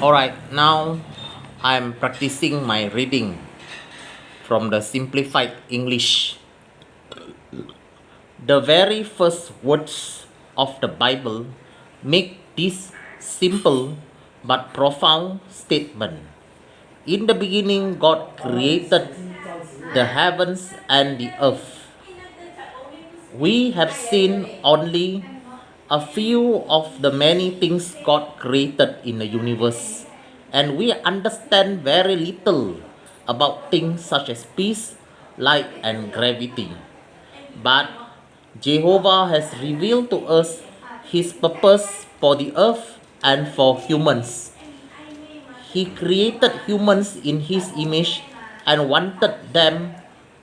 Alright, now I'm practicing my reading from the Simplified English. The very first words of the Bible make this simple but profound statement. In the beginning, God created the heavens and the earth. We have seen only a few of the many things God created in the universe, and we understand very little about things such as peace, light, and gravity. But Jehovah has revealed to us His purpose for the earth and for humans. He created humans in His image and wanted them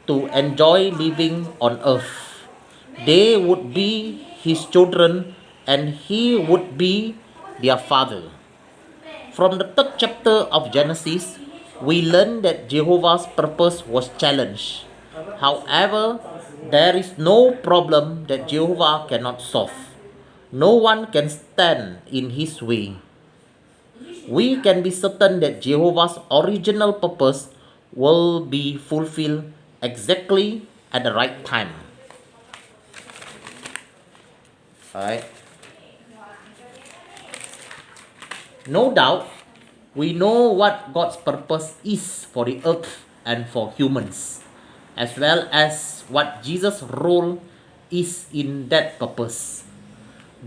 to enjoy living on earth. They would be His children and He would be their father. From the third chapter of Genesis, we learn that Jehovah's purpose was challenged. However, there is no problem that Jehovah cannot solve. No one can stand in His way. We can be certain that Jehovah's original purpose will be fulfilled exactly at the right time. Alright. No doubt, we know what God's purpose is for the earth and for humans, as well as what Jesus' role is in that purpose.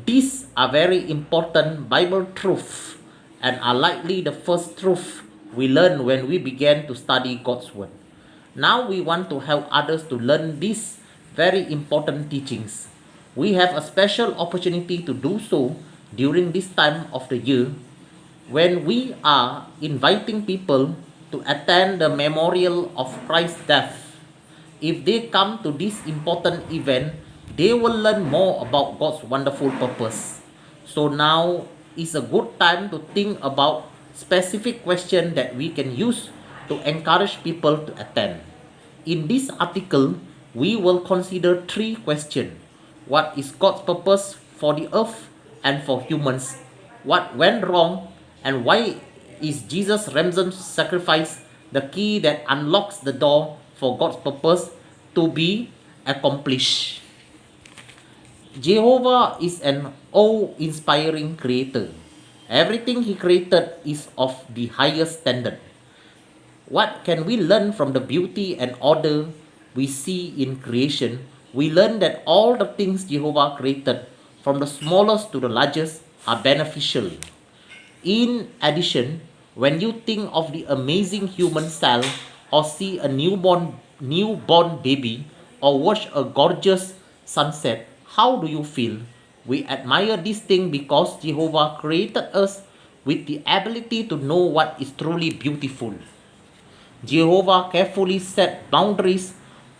These are very important Bible truths and are likely the first truth we learned when we began to study God's Word. Now we want to help others to learn these very important teachings. We have a special opportunity to do so during this time of the year when we are inviting people to attend the memorial of Christ's death. If they come to this important event, they will learn more about God's wonderful purpose. So now is a good time to think about specific questions that we can use to encourage people to attend. In this article, we will consider three questions. What is God's purpose for the earth and for humans? What went wrong? And why is Jesus' ransom sacrifice the key that unlocks the door for God's purpose to be accomplished? Jehovah is an awe-inspiring creator. Everything He created is of the highest standard. What can we learn from the beauty and order we see in creation? We learn that all the things Jehovah created, from the smallest to the largest, are beneficial. In addition, when you think of the amazing human cell, or see a newborn baby, or watch a gorgeous sunset, how do you feel? We admire this thing because Jehovah created us with the ability to know what is truly beautiful. Jehovah carefully set boundaries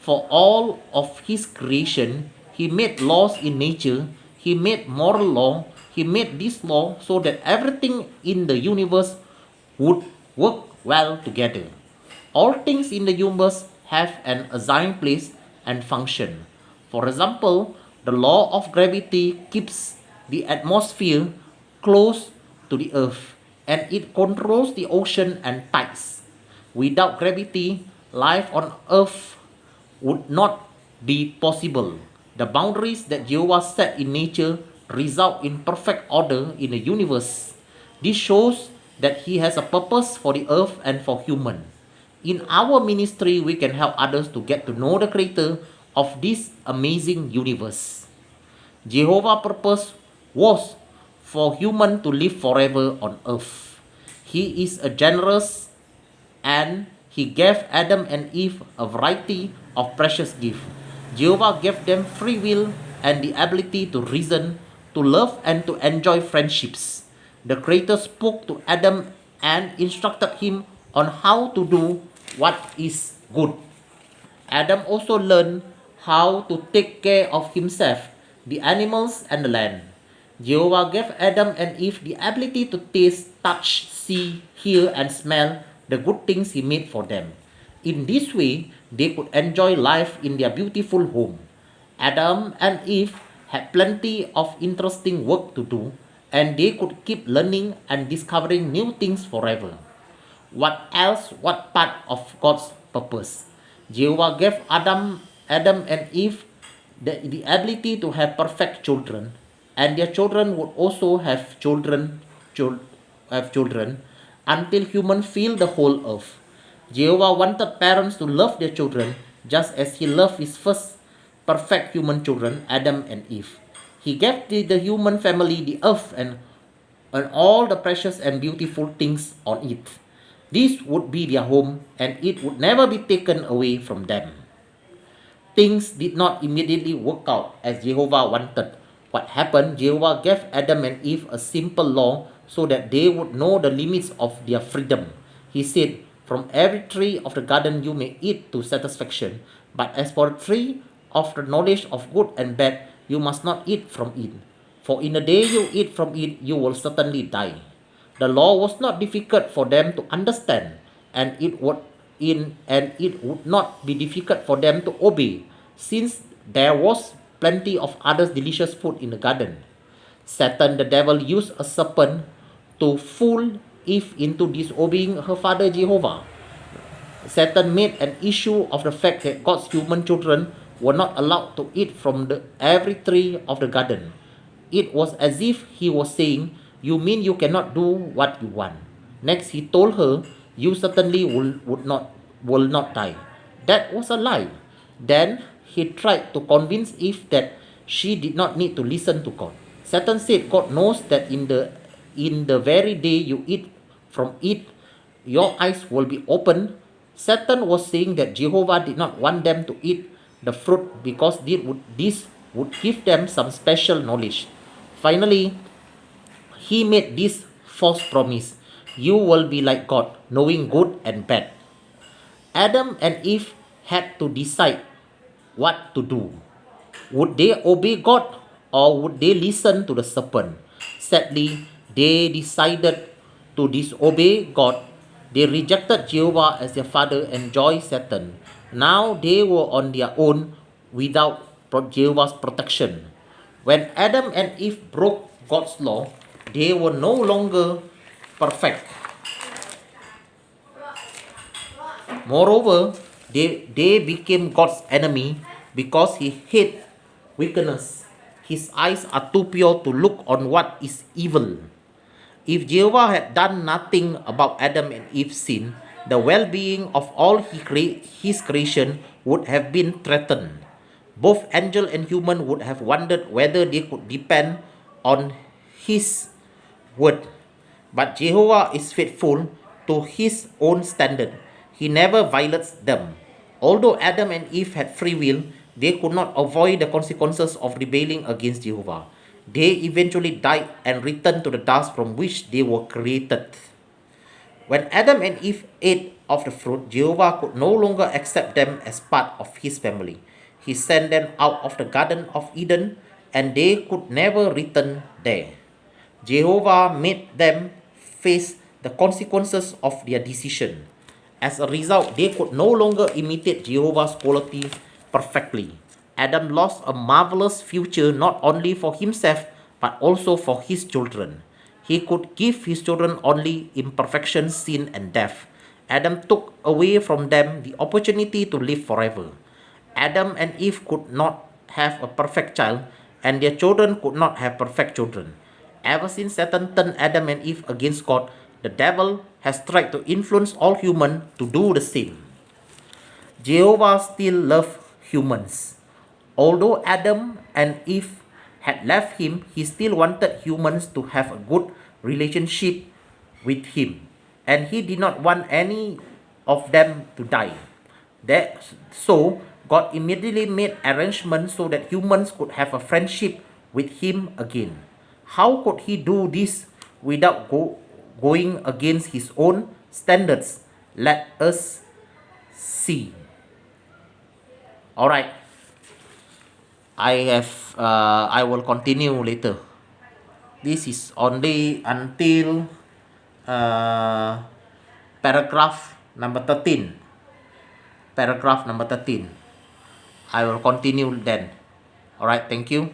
for all of His creation. He made laws in nature. He made moral law. He made this law so that everything in the universe would work well together. All things in the universe have an assigned place and function. For example, the law of gravity keeps the atmosphere close to the earth and it controls the ocean and tides. Without gravity, life on earth would not be possible. The boundaries that Jehovah set in nature result in perfect order in the universe. This shows that He has a purpose for the earth and for human. In our ministry, we can help others to get to know the Creator of this amazing universe. Jehovah's purpose was for human to live forever on earth. He is a generous and He gave Adam and Eve a variety of precious gifts. Jehovah gave them free will and the ability to reason, to love, and to enjoy friendships. The Creator spoke to Adam and instructed him on how to do what is good. Adam also learned how to take care of himself, the animals, and the land. Jehovah gave Adam and Eve the ability to taste, touch, see, hear, and smell the good things He made for them. In this way, they could enjoy life in their beautiful home. Adam and Eve had plenty of interesting work to do, and they could keep learning and discovering new things forever. What else? What part of God's purpose? Jehovah gave Adam and Eve the ability to have perfect children, and their children would also have children until humans fill the whole earth. Jehovah wanted parents to love their children just as he loved his first perfect human children, Adam and Eve. He gave the human family the earth and all the precious and beautiful things on it. This would be their home, and it would never be taken away from them. Things did not immediately work out as Jehovah wanted. What happened? Jehovah gave Adam and Eve a simple law so that they would know the limits of their freedom. He said, "From every tree of the garden you may eat to satisfaction, but as for the tree of the knowledge of good and bad, you must not eat from it. For in the day you eat from it, you will certainly die." The law was not difficult for them to understand, and it would not be difficult for them to obey, since there was plenty of other delicious food in the garden. Satan, the devil, used a serpent to fool Eve into disobeying her father Jehovah. Satan made an issue of the fact that God's human children were not allowed to eat from every tree of the garden. It was as if he was saying, "You mean you cannot do what you want?" Next, he told her, "You certainly will not die." That was a lie. Then he tried to convince Eve that she did not need to listen to God. Satan said, "God knows that in the very day you eat from it, your eyes will be opened." Satan was saying that Jehovah did not want them to eat the fruit because this would give them some special knowledge. Finally, he made this false promise: "You will be like God, knowing good and bad." Adam and Eve had to decide what to do. Would they obey God or would they listen to the serpent? Sadly, they decided to disobey God. They rejected Jehovah as their father and joined Satan. Now they were on their own without Jehovah's protection. When Adam and Eve broke God's law, they were no longer perfect. Moreover, they became God's enemy because he hate wickedness. His eyes are too pure to look on what is evil. If Jehovah had done nothing about Adam and Eve's sin, the well-being of all his creation would have been threatened. Both angel and human would have wondered whether they could depend on his word. But Jehovah is faithful to his own standard. He never violates them. Although Adam and Eve had free will, they could not avoid the consequences of rebelling against Jehovah. They eventually died and returned to the dust from which they were created. When Adam and Eve ate of the fruit, Jehovah could no longer accept them as part of his family. He sent them out of the Garden of Eden, and they could never return there. Jehovah made them face the consequences of their decision. As a result, they could no longer imitate Jehovah's quality perfectly. Adam lost a marvelous future not only for himself but also for his children. He could give his children only imperfection, sin, and death. Adam took away from them the opportunity to live forever. Adam and Eve could not have a perfect child, and their children could not have perfect children. Ever since Satan turned Adam and Eve against God, the devil has tried to influence all humans to do the same. Jehovah still loves humans. Although Adam and Eve had left him, he still wanted humans to have a good relationship with him, and he did not want any of them to die. So, God immediately made arrangements so that humans could have a friendship with him again. How could he do this without going against his own standards? Let us see. Alright. I will continue later. This is only until paragraph number 13. Paragraph number 13. I will continue then. Alright, thank you.